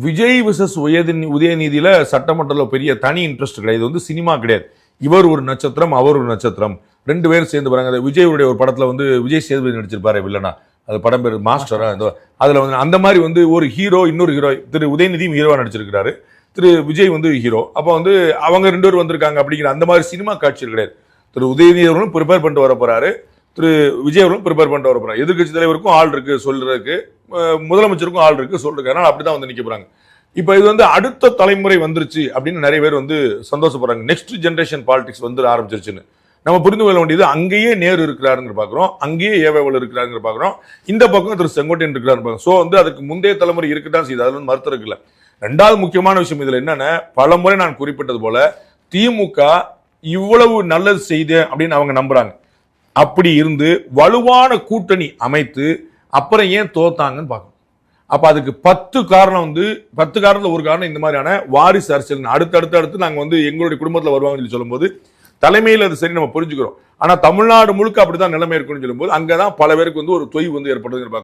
Vijay versus உதயநிதியில சட்டமன்றத்தில் பெரிய தனி இன்ட்ரெஸ்ட் கிடையாது. இது வந்து சினிமா கிடையாது. இவர் ஒரு நட்சத்திரம், அவர் ஒரு நட்சத்திரம், ரெண்டு பேரும் சேர்ந்து வராங்க. விஜயுடைய ஒரு படத்துல வந்து விஜய் சேதுபதி நடிச்சிருப்பாரு வில்லனா, அது படம் பேர் மாஸ்டரா, அதுல வந்து அந்த மாதிரி வந்து ஒரு ஹீரோ இன்னொரு ஹீரோ, திரு உதயநிதியும் ஹீரோவா நடிச்சிருக்கிறாரு, திரு விஜய் வந்து ஹீரோ. அப்போ வந்து அவங்க ரெண்டு பேரும் வந்திருக்காங்க அப்படிங்கிற அந்த மாதிரி சினிமா காட்சிகள் கிடையாது. திரு உதயநிதி அவர்களும் ப்ரிப்பேர் பண்ணிட்டு வர போறாரு, திரு விஜய் அவர்களும் ப்ரிப்பேர் பண்ணிட்டு வர போறாரு. எதிர்கட்சி தலைவருக்கும் ஆள் இருக்கு சொல்றதுக்கு, முதலமைச்சருக்கும் ஆள் இருக்கு சொல்றதுக்கு, அதனால அப்படிதான் வந்து நிக்க போறாங்க. இப்ப இது வந்து அடுத்த தலைமுறை வந்துருச்சு அப்படின்னு நிறைய பேர் வந்து சந்தோஷப்படுறாங்க. நெக்ஸ்ட் ஜெனரேஷன் பாலிடிக்ஸ் வந்து ஆரம்பிச்சிருச்சுன்னு நம்ம புரிந்து கொள்ள வேண்டியது, அங்கேயே நேரு இருக்கிறாருங்கிற பாக்குறோம், அங்கேயே ஏவேவல் இருக்கிறாருங்கிற பாக்குறோம், இந்த பக்கம் திரு செங்கோட்டையன் இருக்கிறாரு. சோ வந்து அதுக்கு முந்தைய தலைமுறை இருக்கத்தான் செய்யுது, அதுல வந்து மறுத்து இருக்குல்ல. ரெண்டாவது முக்கியமான விஷயம் இதுல என்னன்னா, பல முறை நான் குறிப்பிட்டது போல திமுக இவ்வளவு நல்லது செய்து அப்படின்னு அவங்க நம்புறாங்க. அப்படி இருந்து வலுவான கூட்டணி அமைத்து அப்புறம் ஏன் தோத்தாங்கன்னு பார்க்கணும். அப்ப அதுக்கு 10 காரணம் வந்து 10 காரணத்துல ஒரு காரணம் இந்த மாதிரியான வாரிசு அரசியல். அடுத்து நாங்க வந்து எங்களுடைய குடும்பத்துல வருவாங்கன்னு சொல்லும் போது தலைமையில் அது சரி நம்ம புரிஞ்சுக்கிறோம். ஆனா தமிழ்நாடு முழுக்க அப்படிதான் நிலைமை இருக்குன்னு சொல்லும் போது அங்கதான் பல பேருக்கு வந்து ஒரு தொய்வு வந்து ஏற்படுதுன்னு